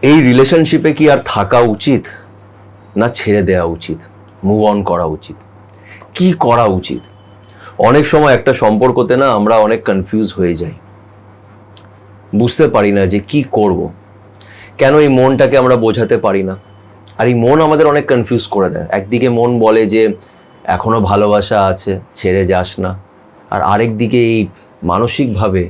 এই রিলেশনশিপে কি আর থাকা উচিত, না ছেড়ে দেওয়া উচিত, মুভ অন করা উচিত, কি করা উচিত? অনেক সময় একটা সম্পর্কতে না আমরা অনেক কনফিউজ হয়ে যাই, বুঝতে পারি না যে কি করব, কেন এই মনটাকে আমরা বোঝাতে পারি না। আর এই মন আমাদের অনেক কনফিউজ করে দেয়। একদিকে মন বলে যে এখনো ভালোবাসা আছে, ছেড়ে যাস না। আর আরেক দিকে এই মানসিকভাবে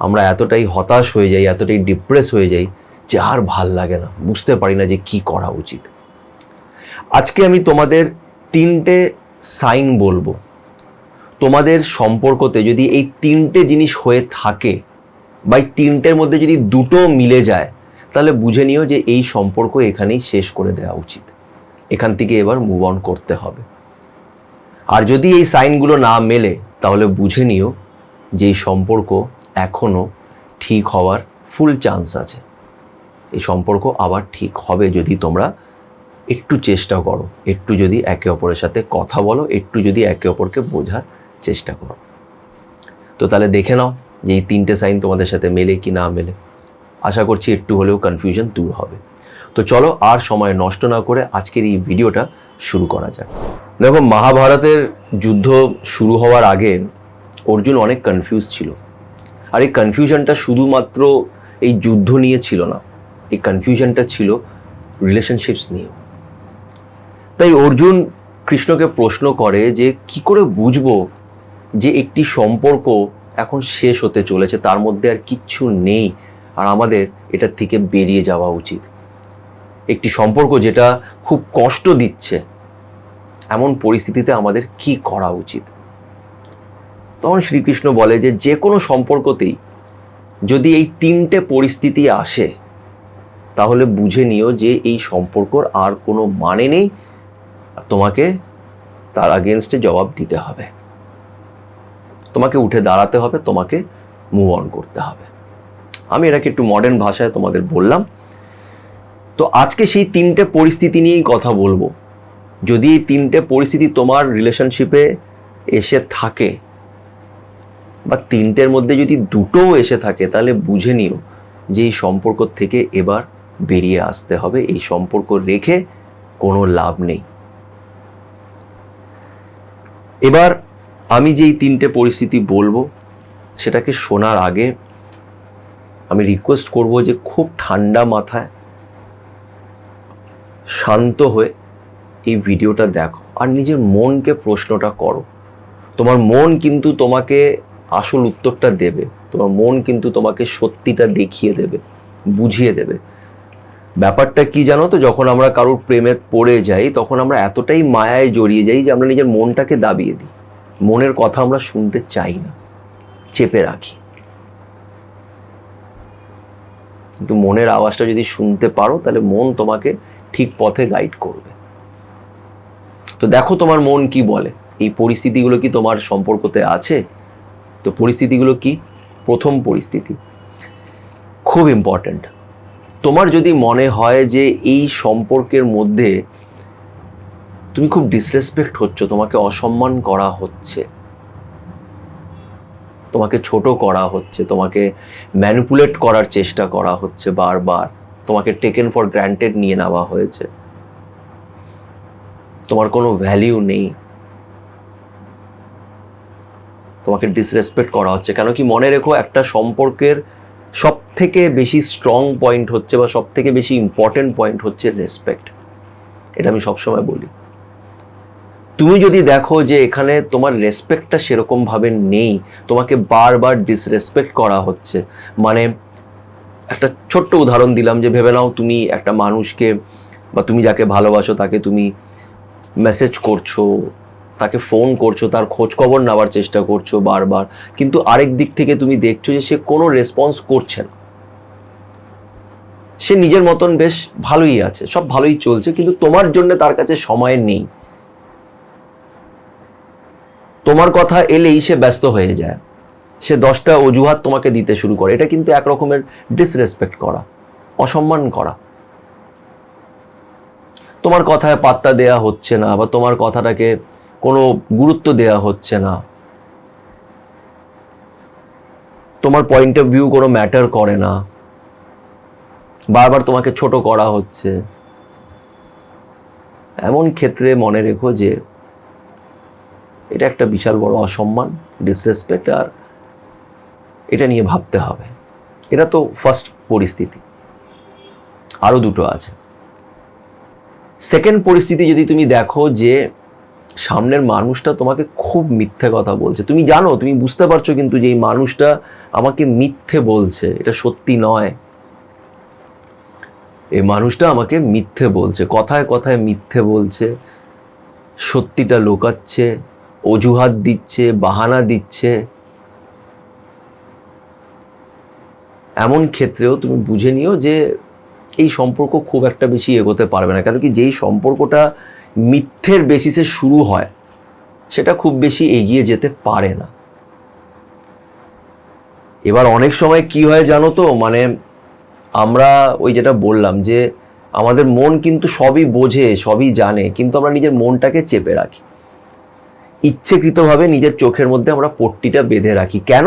আমরা এতটাই হতাশ হয়ে যাই, এতটাই ডিপ্রেস হয়ে যাই যে আর ভাল লাগে না, বুঝতে পারি না যে কি করা উচিত। আজকে আমি তোমাদের 3টে সাইন বলবো। তোমাদের সম্পর্কতে যদি এই 3টে জিনিস হয়ে থাকে বা এই 3টের মধ্যে যদি 2টো মিলে যায়, তাহলে বুঝে নিও যে এই সম্পর্ক এখানেই শেষ করে দেওয়া উচিত, এখান থেকে এবার মুভ অন করতে হবে। আর যদি এই সাইনগুলো না মেলে, তাহলে বুঝে নিও যে এই সম্পর্ক এখনও ঠিক হওয়ার ফুল চান্স আছে। এই সম্পর্ক আবার ঠিক হবে যদি তোমরা একটু চেষ্টা করো, একটু যদি একে অপরের সাথে কথা বলো, একটু যদি একে অপরকে বোঝার চেষ্টা করো। তো তাহলে দেখে নাও যে এই 3টে সাইন তোমাদের সাথে মেলে কি না মেলে। আশা করছি একটু হলেও কনফিউশন দূর হবে। তো চলো আর সময় নষ্ট না করে আজকের এই ভিডিওটা শুরু করা যাক। দেখো, মহাভারতের যুদ্ধ শুরু হওয়ার আগে অর্জুন অনেক কনফিউজ ছিল। আর এই কনফিউশনটা শুধুমাত্র এই যুদ্ধ নিয়ে ছিল না, এই কনফিউশনটা ছিল রিলেশনশিপস নিয়ে। তাই অর্জুন কৃষ্ণকে প্রশ্ন করে যে কি করে বুঝবো যে একটি সম্পর্ক এখন শেষ হতে চলেছে, তার মধ্যে আর কিচ্ছু নেই, আর আমাদের এটার থেকে বেরিয়ে যাওয়া উচিত। একটি সম্পর্ক যেটা খুব কষ্ট দিচ্ছে, এমন পরিস্থিতিতে আমাদের কি করা উচিত? তখন শ্রীকৃষ্ণ বলে যে যে কোনো সম্পর্কতেই যদি এই 3টে পরিস্থিতি আসে, তাহলে বুঝে নিও যে এই সম্পর্কর আর কোনো মানে নেই, তোমাকে তার আগেনস্টে জবাব দিতে হবে, তোমাকে উঠে দাঁড়াতে হবে, তোমাকে মুভ অন করতে হবে। আমি এটাকে একটু মডার্ন ভাষায় তোমাদের বললাম। তো আজকে সেই 3টে পরিস্থিতি নিয়েই কথা বলবো। যদি এই 3টে পরিস্থিতি তোমার রিলেশনশিপে এসে থাকে, বা 3টের মধ্যে যদি 2টোও এসে থাকে, তাহলে বুঝে নিও যে এই সম্পর্ক থেকে এবার বেরিয়ে আসতে হবে, এই সম্পর্ক রেখে কোনো লাভ নেই। এবার আমি যেই 3টে পরিস্থিতি বলবো, সেটাকে শোনার আগে আমি রিকোয়েস্ট করব যে খুব ঠান্ডা মাথায়, শান্ত হয়ে এই ভিডিওটা দেখো আর নিজের মনকে প্রশ্নটা করো। তোমার মন কিন্তু তোমাকে আসল উত্তরটা দেবে, তোমার মন কিন্তু তোমাকে সত্যিটা দেখিয়ে দেবে, বুঝিয়ে দেবে। ব্যাপারটা কি জানো তো, যখন আমরা কারোর প্রেমে পড়ে যাই, তখন আমরা এতটাই মায়ায় জড়িয়ে যাই যে আমরা নিজের মনটাকে দাবিয়ে দিই, মনের কথা আমরা শুনতে চাই না, চেপে রাখি। কিন্তু মনের আওয়াজটা যদি শুনতে পারো, তাহলে মন তোমাকে ঠিক পথে গাইড করবে। তো দেখো তোমার মন কি বলে, এই পরিস্থিতিগুলো কি তোমার সম্পর্কতে আছে? তো পরিস্থিতিগুলো কি? প্রথম পরিস্থিতি খুব ইম্পর্ট্যান্ট। তোমার যদি মনে হয় যে এই সম্পর্কের মধ্যে তুমি খুব ডিসরেসপেক্ট হচ্ছ, তোমাকে অসম্মান করা হচ্ছে, তোমাকে ছোট করা হচ্ছে, তোমাকে ম্যানিপুলেট করার চেষ্টা করা হচ্ছে বারবার, তোমাকে টেকেন ফর গ্র্যান্টেড নিয়ে নেওয়া হয়েছে, তোমার কোনো ভ্যালিউ নেই, তোমাকে ডিসরেসপেক্ট করা হচ্ছে, কেন কি মনে রেখো, একটা সম্পর্কের সব থেকে বেশি স্ট্রং পয়েন্ট হচ্ছে, বা সব থেকে বেশি ইম্পর্টেন্ট পয়েন্ট হচ্ছে রেসপেক্ট। এটা আমি সবসময় বলি। তুমি যদি দেখো যে এখানে তোমার রেসপেক্টটা সেরকমভাবে নেই, তোমাকে বারবার ডিসরেসপেক্ট করা হচ্ছে, মানে একটা ছোট্ট উদাহরণ দিলাম, যে ভেবে নাও তুমি একটা মানুষকে, বা তুমি যাকে ভালোবাসো তাকে তুমি মেসেজ করছো, তাকে ফোন করছো, তার খোঁজ খবর নেওয়ার চেষ্টা করছো বারবার, কিন্তু আরেক দিক থেকে তুমি দেখছো যে সে কোনো রেসপন্স করছে না, সে নিজের মতন বেশ ভালোই আছে, সব ভালোই চলছে, কিন্তু তোমার জন্য তার কাছে সময় নেই, তোমার কথা এলেই সে ব্যস্ত হয়ে যায়, সে 10টা অজুহাত তোমাকে দিতে শুরু করে। এটা কিন্তু এক রকমের ডিসরেসপেক্ট করা, অসম্মান করা। তোমার কথায় পাত্তা দেয়া হচ্ছে না, বা তোমার কথাটাকে কোনো গুরুত্ব দেয়া হচ্ছে না, তোমার পয়েন্ট অফ ভিউ কোনো ম্যাটার করে না, বারবার তোমাকে ছোট করা হচ্ছে, এমন ক্ষেত্রে মনে রেখো যে এটা একটা বিশাল বড় অসম্মান, ডিসরেসপেক্ট, আর এটা নিয়ে ভাবতে হবে। এটা তো ফার্স্ট পরিস্থিতি, আরও দুটো আছে। সেকেন্ড পরিস্থিতি যদি তুমি দেখো যে সামনের মানুষটা তোমাকে খুব মিথ্যে কথা বলছে, তুমি জানো, তুমি বুঝতে পারছো কিন্তু যে এই মানুষটা আমাকে মিথ্যে বলছে, এটা সত্যি নয়, এই মানুষটা আমাকে মিথ্যে বলছে, কথায় কথায় মিথ্যে বলছে, সত্যিটা লুকাচ্ছে, অজুহাত দিচ্ছে, বাহানা দিচ্ছে, এমন ক্ষেত্রেও তুমি বুঝে নিও যে এই সম্পর্ক খুব একটা বেশি এগোতে পারবে না। কারণ কি, যেই সম্পর্কটা মিথ্যের বেসিসে শুরু হয় সেটা খুব বেশি এগিয়ে যেতে পারে না। এবার অনেক সময় কি হয় জানো তো, মানে আমরা ওই যেটা বললাম যে আমাদের মন কিন্তু সবই বোঝে, সবই জানে, কিন্তু আমরা নিজের মনটাকে চেপে রাখি, ইচ্ছেকৃতভাবে নিজের চোখের মধ্যে আমরা পট্টিটা বেঁধে রাখি। কেন?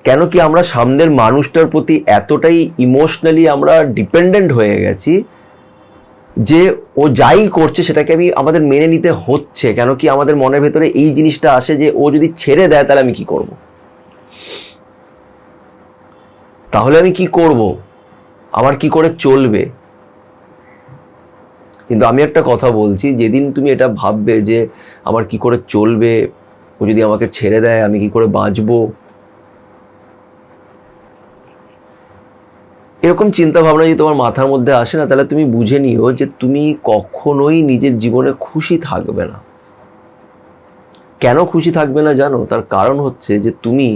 কেন কি আমরা সামনের মানুষটার প্রতি এতটাই ইমোশনালি আমরা ডিপেন্ডেন্ট হয়ে গেছি যে ও যাই করছে সেটাকে আমাদের মেনে নিতে হচ্ছে। কেন কি আমাদের মনের ভেতরে এই জিনিসটা আসে যে ও যদি ছেড়ে দেয় তাহলে আমি কি করব, তাহলে আমি কি করব, আমার কি করে চলবে। কিন্তু আমি একটা কথা বলছি, যেদিন তুমি এটা ভাববে যে আমার কি করে চলবে, ও যদি আমাকে ছেড়ে দেয় আমি কি করে বাঁচবো, এরকম চিন্তা ভাবনা যদি তোমার মাথার মধ্যে আসে না, তাহলে তুমি বুঝে নিও যে তুমি কখনোই নিজের জীবনে খুশি থাকবে না। কেন খুশি থাকবে না জানো? তার কারণ হচ্ছে যে তুমি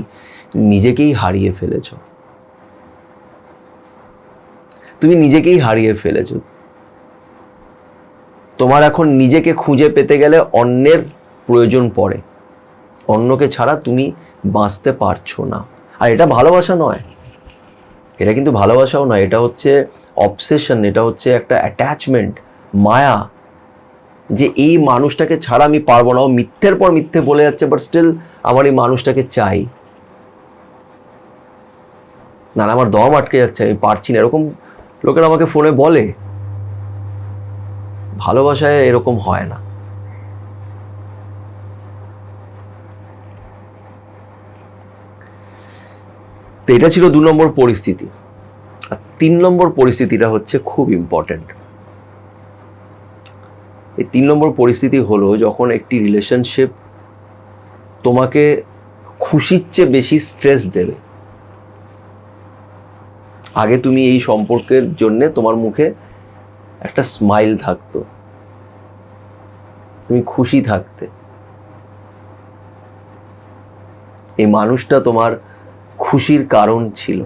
নিজেকেই হারিয়ে ফেলেছ, তুমি নিজেকেই হারিয়ে ফেলেছ। তোমার এখন নিজেকে খুঁজে পেতে গেলে অন্যের প্রয়োজন পড়ে, অন্যকে ছাড়া তুমি বাঁচতে পারছো না। আর এটা ভালোবাসা নয়, এটা কিন্তু ভালোবাসাও নয়, এটা হচ্ছে অবসেশন, এটা হচ্ছে একটা অ্যাটাচমেন্ট, মায়া, যে এই মানুষটাকে ছাড়া আমি পারবো না। ও মিথ্যের পর মিথ্যে বলে যাচ্ছে, বাট স্টিল আমার এই মানুষটাকে চাই, না আমার দম আটকে যাচ্ছে, আমি পারছি না। এরকম লোকেরা আমাকে ফোনে বলে। ভালোবাসায় এরকম হয় না। তো এটা ছিল 2 নম্বর পরিস্থিতি। আর 3 নম্বর পরিস্থিতিটা হচ্ছে খুব ইম্পর্টেন্ট। এই 3 নম্বর পরিস্থিতি হলো যখন একটি রিলেশনশিপ তোমাকে খুশির চেয়ে বেশি স্ট্রেস দেবে। আগে তুমি এই সম্পর্কের জন্যে তোমার মুখে একটা স্মাইল থাকতো, তুমি খুশি থাকতে, এই মানুষটা তোমার খুশির কারণ ছিল।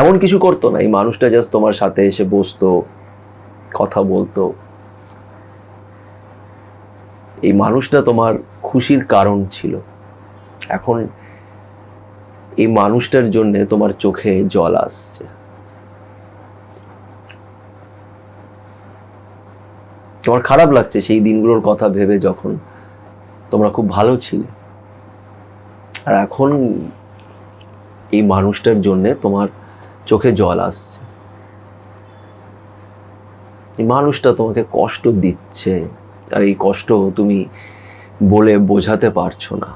এমন কিছু করতো না, এই মানুষটা জাস্ট তোমার সাথে এসে বসতো, কথা বলতো, এই মানুষটা তোমার খুশির কারণ ছিল। এখন এই মানুষটার জন্য তোমার চোখে জল আসছে, তোমার খারাপ লাগছে সেই দিনগুলোর কথা ভেবে যখন তোমরা খুব ভালো ছিলে। আর এখন এই মানুষটার জন্য তোমার চোখে জল আসছে, এই মানুষটা তোমাকে কষ্ট দিচ্ছে, আর এই কষ্ট তুমি বলে বোঝাতে পারছো না।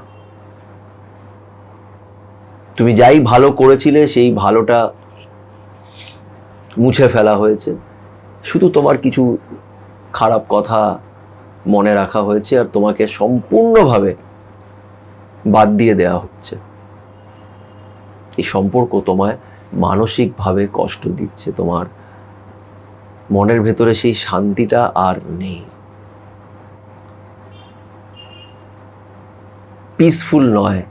তুমি যাই ভালো করেছিলে সেই ভালোটা মুছে ফেলা হয়েছে, শুধু তোমার কিছু খারাপ কথা মনে রাখা হয়েছে, আর তোমাকে সম্পূর্ণভাবে বাদ দিয়ে দেওয়া হচ্ছে। এই সম্পর্ক তোমায় মানসিকভাবে কষ্ট দিচ্ছে, তোমার মনের ভেতরে সেই শান্তিটা আর নেই, পিসফুল নয়।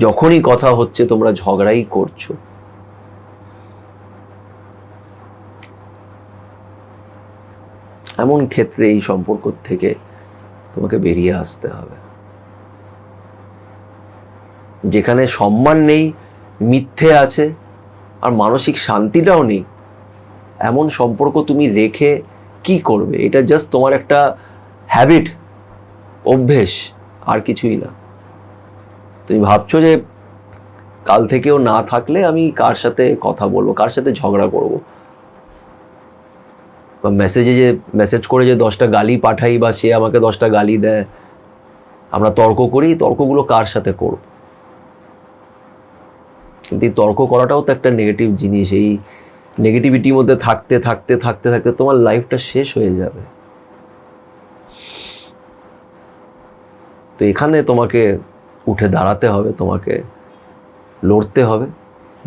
যখনই কথা হচ্ছে তোমরা ঝগড়াই করছো। এমন ক্ষেত্রে এই সম্পর্ক থেকে তোমাকে বেরিয়ে আসতে হবে। যেখানে সম্মান নেই, মিথ্যে আছে, আর মানসিক শান্তিটাও নেই, এমন সম্পর্ক তুমি রেখে কি করবে? এটা জাস্ট তোমার একটা হ্যাবিট, অভ্যেস, আর কিছুই না। তুমি ভাবছো যে কাল থেকেও না থাকলে আমি কার সাথে কথা বলবো, কার সাথে ঝগড়া করব, বা মেসেজ করে যে 10টা গালি পাঠাই বা সে আমাকে 10টা গালি দেয়, আমরা তর্ক করি, তর্কগুলো কার সাথে করব? কিন্তু এই তর্ক করাটাও তো একটা নেগেটিভ জিনিস। এই নেগেটিভিটির মধ্যে থাকতে থাকতে থাকতে থাকতে তোমার লাইফটা শেষ হয়ে যাবে। তো এখানে তোমাকে উঠে দাঁড়াতে হবে, তোমাকে লড়তে হবে,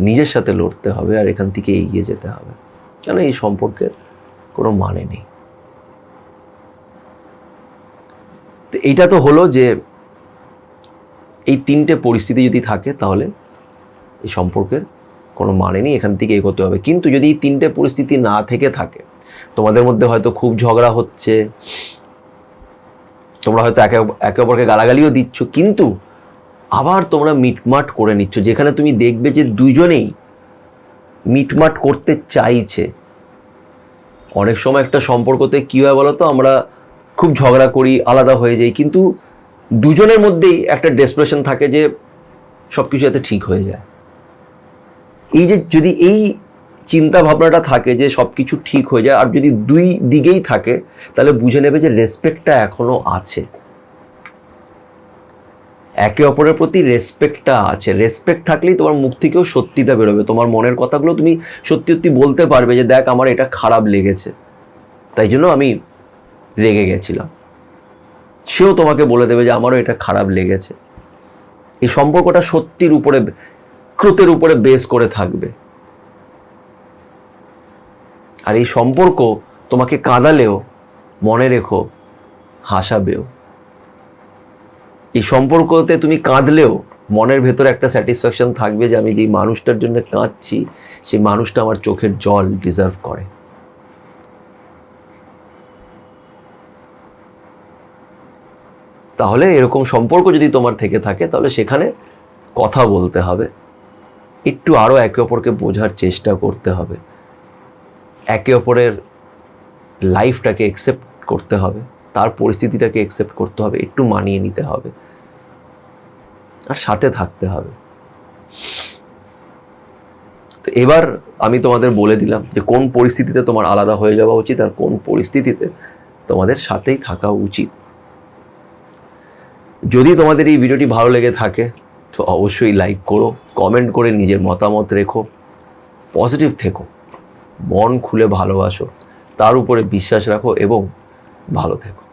নিজের সাথে লড়তে হবে, আর এখান থেকে এগিয়ে যেতে হবে, কেন এই সম্পর্কের কোনো মানে নেই। তো এইটা তো হলো যে এই 3টে পরিস্থিতি যদি থাকে তাহলে এই সম্পর্কের কোনো মানে নেই, এখান থেকে এগোতে হবে। কিন্তু যদি এই 3টে পরিস্থিতি না থেকে থাকে, তোমাদের মধ্যে হয়তো খুব ঝগড়া হচ্ছে, তোমরা হয়তো একে অপরকে গালাগালিও দিচ্ছ, কিন্তু আবার তোমরা মিটমাট করে নিচ্ছ, যেখানে তুমি দেখবে যে দুজনেই মিটমাট করতে চাইছে। অনেক সময় একটা সম্পর্কতে কী হয় বলো তো, আমরা খুব ঝগড়া করি, আলাদা হয়ে যাই, কিন্তু দুজনের মধ্যেই একটা ডেসপারেশন থাকে যে সব কিছু যাতে ঠিক হয়ে যায়। এই যে যদি এই চিন্তা ভাবনাটা থাকে যে সব কিছু ঠিক হয়ে যায়, আর যদি দুই দিকেই থাকে, তাহলে বুঝে নেবে যে রেসপেক্টটা এখনো আছে, একে অপরের প্রতি রেসপেক্টটা আছে। রেসপেক্ট থাকলেই তোমার মুখ থেকেও সত্যিটা বেরোবে, তোমার মনের কথাগুলো তুমি সত্যি সত্যি বলতে পারবে যে দেখ আমার এটা খারাপ লেগেছে, তাই জন্য আমি রেগে গেছিলাম। সেও তোমাকে বলে দেবে যে আমারও এটা খারাপ লেগেছে। এই সম্পর্কটা সত্যির উপরে, ক্রুতের উপরে বেস করে থাকবে। আর এই সম্পর্ক তোমাকে কাঁদালেও মনে রেখো হাসাবেও। এই সম্পর্কতে তুমি কাঁদলেও মনের ভেতরে একটা স্যাটিসফ্যাকশন থাকবে যে আমি যেই মানুষটার জন্য কাঁদছি সেই মানুষটা আমার চোখের জল ডিজার্ভ করে। তাহলে এরকম সম্পর্ক যদি তোমার থেকে থাকে, তাহলে সেখানে কথা বলতে হবে, একটু আরও একে অপরকে বোঝার চেষ্টা করতে হবে, একে অপরের লাইফটাকে অ্যাকসেপ্ট করতে হবে, তার পরিস্থিতিটাকে অ্যাকসেপ্ট করতে হবে, একটু মানিয়ে নিতে হবে, আর সাথে থাকতে হবে। তো এবার আমি তোমাদের বলে দিলাম যে কোন পরিস্থিতিতে তোমার আলাদা হয়ে যাওয়া উচিত আর কোন পরিস্থিতিতে তোমাদের সাথেই থাকা উচিত। যদি তোমাদের এই ভিডিওটি ভালো লেগে থাকে তো অবশ্যই লাইক করো, কমেন্ট করে নিজের মতামত রেখো, পজিটিভ থেকো, মন খুলে ভালোবাসো, তার উপরে বিশ্বাস রাখো এবং ভালো থেকো।